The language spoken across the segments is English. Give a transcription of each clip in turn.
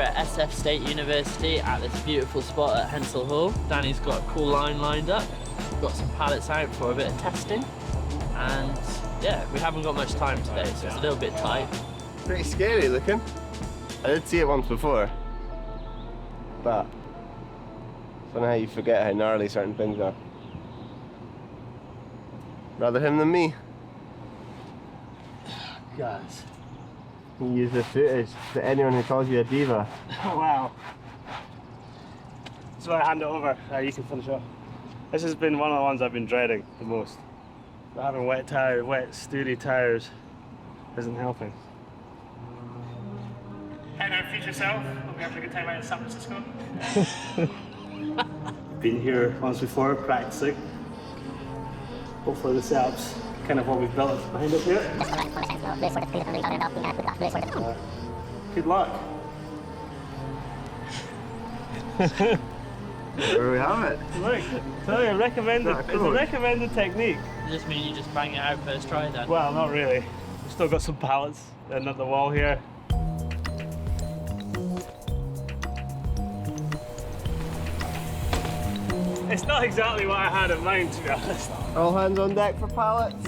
at SF State University at this beautiful spot at Hensel Hall. Danny's got a cool line lined up. We've got some pallets out for a bit of testing. And yeah, we haven't got much time today, so it's a little bit tight. Pretty scary looking. I did see it once before, but I don't know how you forget how gnarly certain things are. Rather him than me. Guys. You use the footage to anyone who calls you a diva. Oh, wow. So I hand it over, you can finish up. This has been one of the ones I've been dreading the most. But having wet, steely tires isn't helping. Hey there, future self. Hope you're having a good time out in San Francisco. Been here once before, practicing. Hopefully the setup's kind of what we've built behind us here. Good luck. There we have it. Look, tell you, recommended. Cool? It's a recommended technique. Does this mean you just bang it out first try then? Well, not really. We've still got some pallets in at the wall here. It's not exactly what I had in mind, to be honest. All hands on deck for pallets.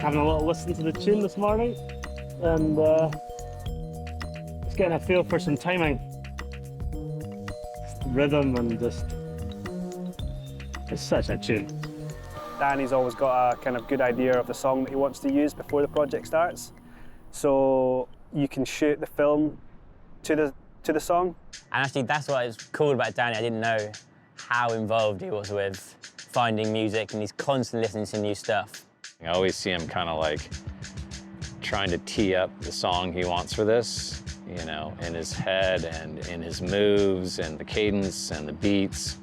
Having a little listen to the tune this morning, and just getting a feel for some timing, rhythm, and just it's such a tune. Danny's always got a kind of good idea of the song that he wants to use before the project starts, so you can shoot the film to the song. And actually, that's what is cool about Danny. I didn't know how involved he was with finding music, and he's constantly listening to new stuff. I always see him kind of like trying to tee up the song he wants for this, you know, in his head and in his moves and the cadence and the beats.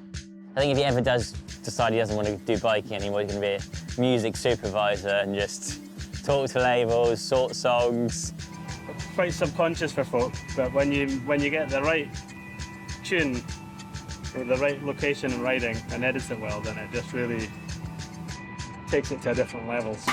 I think if he ever does decide he doesn't want to do biking anymore, he's going to be a music supervisor and just talk to labels, sort songs. Quite subconscious for folk, but when you get the right tune, or the right location and writing, and edits it well, then it just really takes it to a different level. So.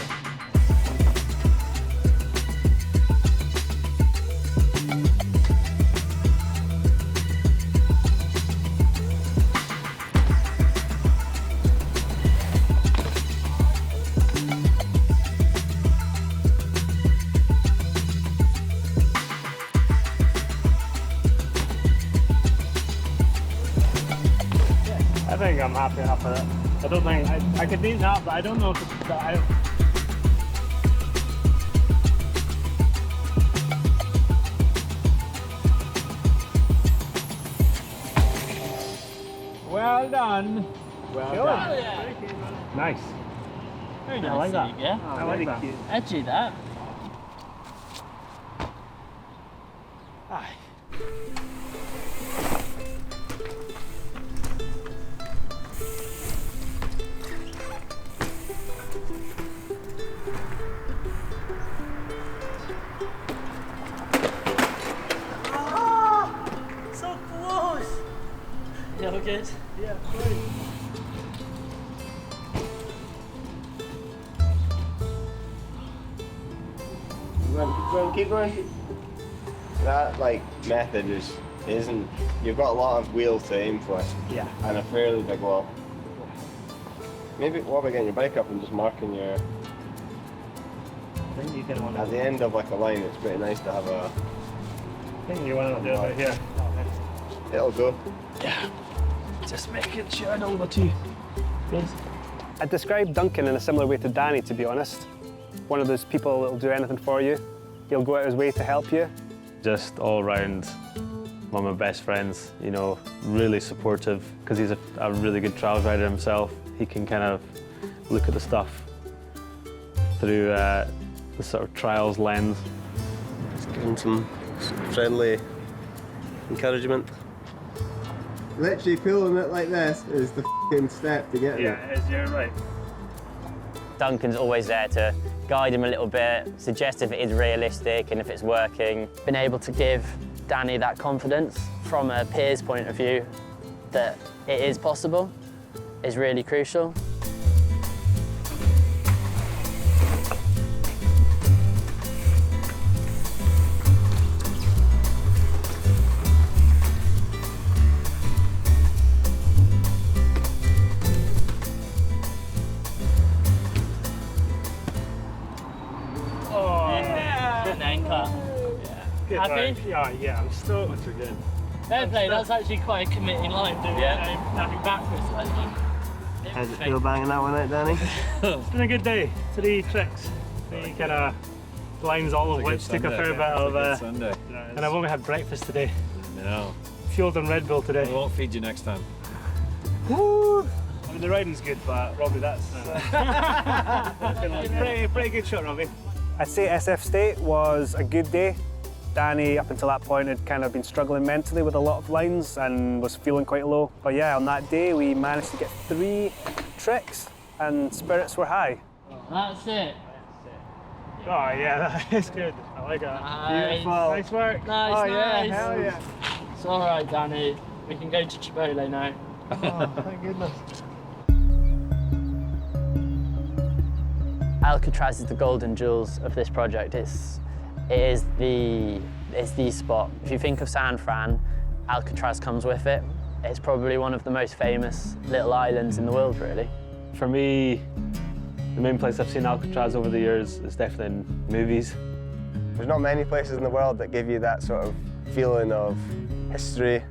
I think I'm happy enough with it. I don't think I could need that, but I don't know if it's that. Well done. Well Good. done. Yeah. Nice. Very nice. I like that. Yeah. I like that. Edgy that. Aye. So close. You all good? Yeah, great. Keep going. That method isn't. You've got a lot of wheels to aim for. Yeah. And a fairly big wall. Maybe what about getting your bike up and just marking your. I think you can want to. At the end of a line, it's pretty nice to have a. I think you want to do it right here. It'll go. Yeah. Just making sure I don't go too. Please. I'd describe Duncan in a similar way to Danny, to be honest. One of those people that'll do anything for you. He'll go out his way to help you. Just all round, one of my best friends, you know, really supportive, because he's a really good trials rider himself. He can kind of look at the stuff through the sort of trials lens. Just give him some friendly encouragement. Literally pulling it like this is the f***ing step to get Yeah, it is, you're right. Duncan's always there to guide him a little bit, suggest if it is realistic and if it's working. Been able to give Danny that confidence from a peer's point of view that it is possible is really crucial. Oh yeah, I'm stoked. We're good. Fair play, that's actually quite a committing line, doing it backwards slightly. How's it feel banging that one out, Danny? It's been a good day. 3 tricks. 3 kind of lines, all of which took a fair bit of. Sunday. And I've only had breakfast today. No. Fueled on Red Bull today. We won't feed you next time. Woo! I mean, the riding's good, but Robbie, that's pretty good shot, Robbie. I'd say SF State was a good day. Danny, up until that point, had kind of been struggling mentally with a lot of lines and was feeling quite low. But yeah, on that day, we managed to get 3 tricks and spirits were high. That's it. Oh yeah, that is good. I like that. Nice. Beautiful. Nice work. Nice, oh, nice. Yeah, hell yeah. It's all right, Danny. We can go to Chipotle now. Oh, thank goodness. Alcatraz is the golden jewels of this project. It is the spot. If you think of San Fran, Alcatraz comes with it. It's probably one of the most famous little islands in the world, really. For me, the main place I've seen Alcatraz over the years is definitely in movies. There's not many places in the world that give you that sort of feeling of history.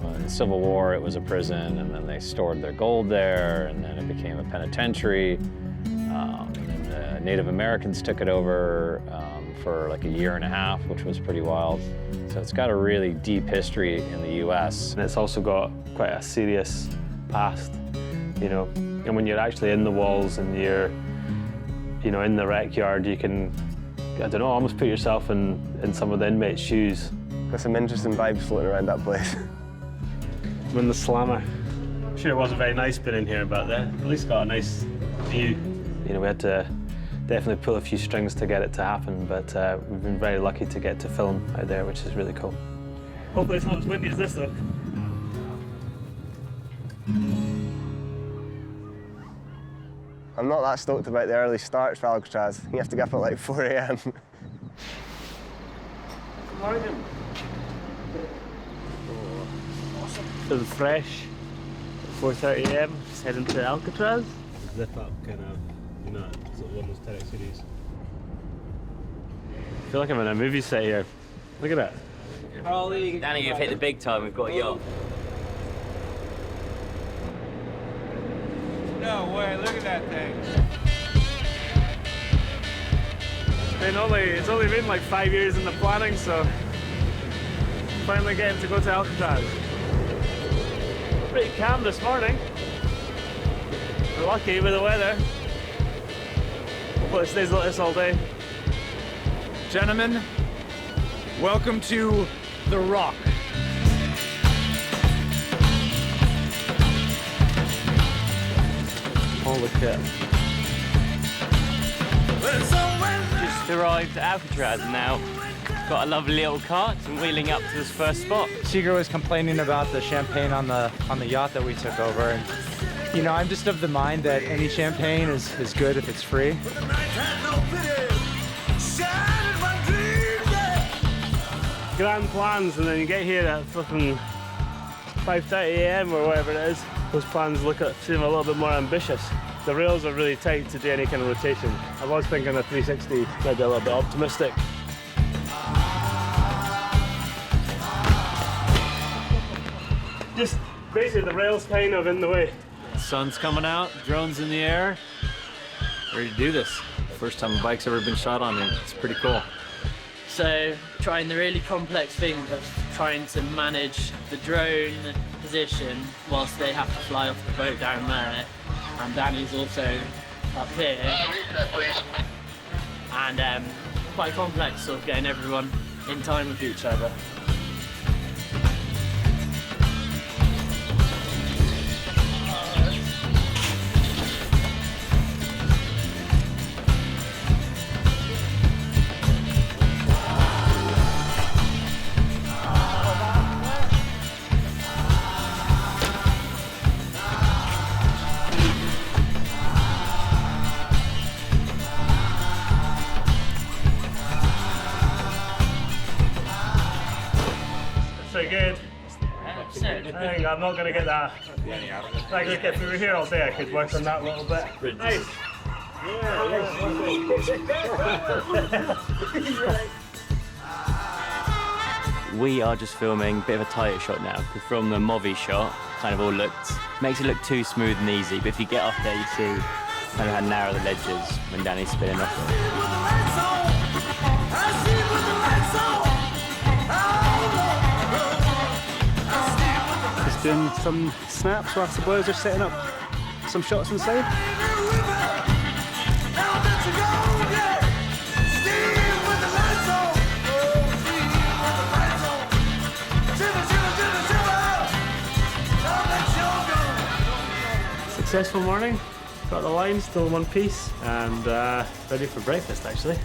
In the Civil War, it was a prison, and then they stored their gold there, and then it became a penitentiary. And then the Native Americans took it over for like a year and a half, which was pretty wild. So it's got a really deep history in the US. And it's also got quite a serious past, you know. And when you're actually in the walls and you're, you know, in the rec yard, you can, I don't know, almost put yourself in some of the inmates' shoes. There's some interesting vibes floating around that place. I'm in the slammer. I'm sure it wasn't very nice being in here, but at least got a nice view. You know, we had to definitely pull a few strings to get it to happen, but we've been very lucky to get to film out there, which is really cool. Hopefully it's not as windy as this, though. I'm not that stoked about the early starts for Alcatraz. You have to get up at like 4 a.m. Good morning. Feeling fresh. 4:30 a.m. Just heading to Alcatraz. Zip up, kind of, you know, sort of one of those TEDx series. I feel like I'm in a movie set here. Look at that. Danny, you've hit the big time. We've got a yacht. No way, look at that thing. It's only been like 5 years in the planning, so finally getting to go to Alcatraz. Pretty calm this morning. We're lucky with the weather. Hopefully it stays like this all day. Gentlemen, welcome to The Rock. Holy crap. Just arrived at Alcatraz and now got a lovely little cart and wheeling up to this first spot. Seeger was complaining about the champagne on the yacht that we took over, and you know, I'm just of the mind that any champagne is good if it's free. Grand plans, and then you get here at fucking 5:30 a.m. or whatever it is. Those plans seem a little bit more ambitious. The rails are really tight to do any kind of rotation. I was thinking a 360 might be a little bit optimistic. Just basically the rail's kind of in the way. Sun's coming out, drones in the air. Ready to do this. First time a bike's ever been shot on it. It's pretty cool. So trying the really complex thing of trying to manage the drone position whilst they have to fly off the boat down there, and Danny's also up here, and quite complex sort of getting everyone in time with each other. Pretty good. I think I'm not going to get that. If we were here all day, I could work on that a little bit. Nice. We are just filming a bit of a tighter shot now, because from the movie shot, kind of all makes it look too smooth and easy, but if you get off there, you see kind of how narrow the ledge is when Danny's spinning off it. Just doing some snaps whilst the boys are setting up some shots inside. Successful morning, got the line still in one piece, and ready for breakfast actually.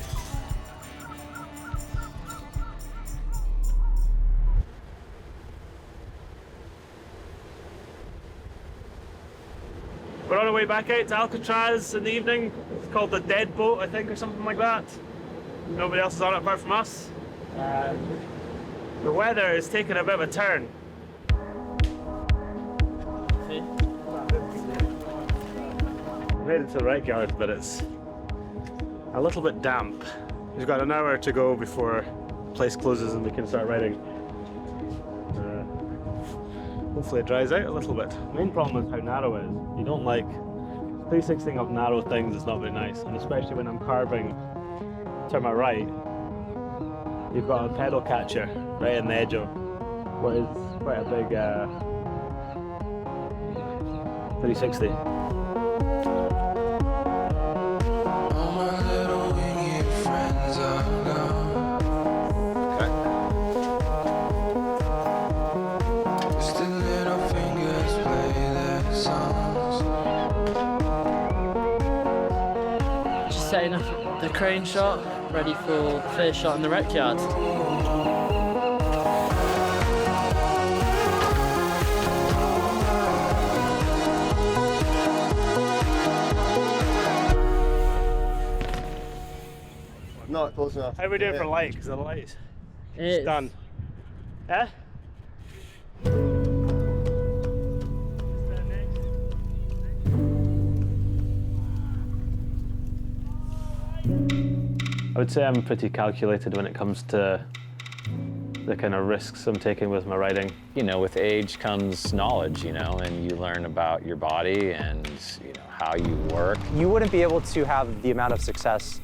We're on our way back out to Alcatraz in the evening. It's called the Dead Boat, I think, or something like that. Nobody else is on it apart from us. The weather is taking a bit of a turn. Made it to the rec yard, but it's a little bit damp. We've got an hour to go before the place closes and we can start riding. Hopefully it dries out a little bit. The main problem is how narrow it is. You don't like 360 up narrow things, it's not very nice, and especially when I'm carving to my right, you've got a pedal catcher right in the edge of what is quite a big 360. Setting up the crane shot, ready for the first shot in the rec yard. Not close enough. How are we doing for light? Because the light is done. Yeah? I would say I'm pretty calculated when it comes to the kind of risks I'm taking with my riding. You know, with age comes knowledge, you know, and you learn about your body and, you know, how you work. You wouldn't be able to have the amount of success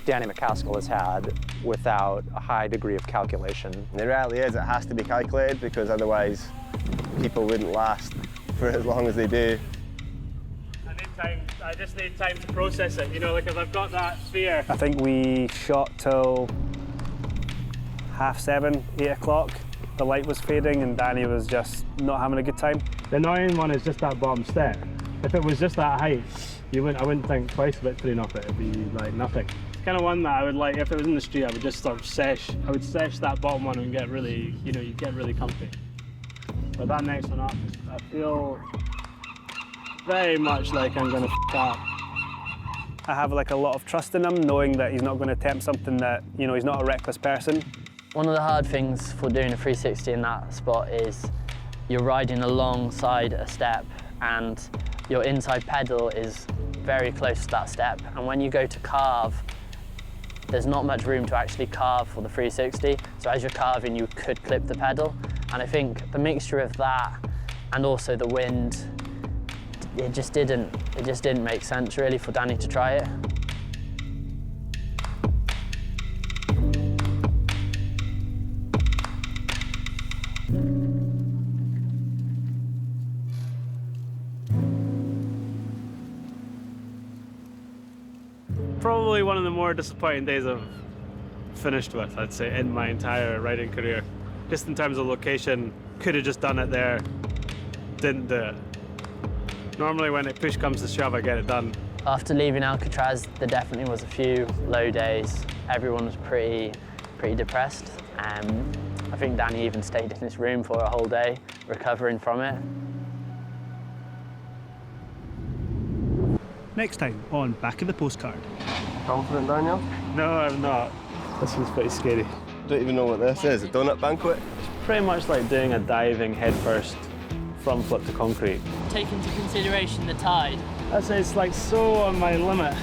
Danny MacAskill has had without a high degree of calculation. And it really is, it has to be calculated, because otherwise people wouldn't last for as long as they do. I just need time to process it, you know, like if I've got that sphere. I think we shot till 7:30, 8 o'clock. The light was fading and Danny was just not having a good time. The annoying one is just that bottom step. If it was just that height, I wouldn't think twice about putting off it. It'd be like nothing. It's kind of one that I would like, if it was in the street, I would just sort of sesh that bottom one and get really, you know, you get really comfy. But that next one up, I feel very much like I'm gonna f*** up. I have like a lot of trust in him, knowing that he's not going to attempt something that, you know, he's not a reckless person. One of the hard things for doing a 360 in that spot is you're riding alongside a step and your inside pedal is very close to that step. And when you go to carve, there's not much room to actually carve for the 360. So as you're carving, you could clip the pedal. And I think the mixture of that and also the wind, it just didn't make sense really for Danny to try it. Probably one of the more disappointing days I've finished with, I'd say, in my entire riding career. Just in terms of location, could have just done it there, didn't do it. Normally when push comes to shove, I get it done. After leaving Alcatraz, there definitely was a few low days. Everyone was pretty depressed. I think Danny even stayed in his room for a whole day, recovering from it. Next time on Back of the Postcard. Confident, Daniel? No, I'm not. This was pretty scary. Don't even know what this is, a donut banquet? Pretty much like doing a diving headfirst front flip to concrete. Take into consideration the tide. I'd say it's like so on my limit.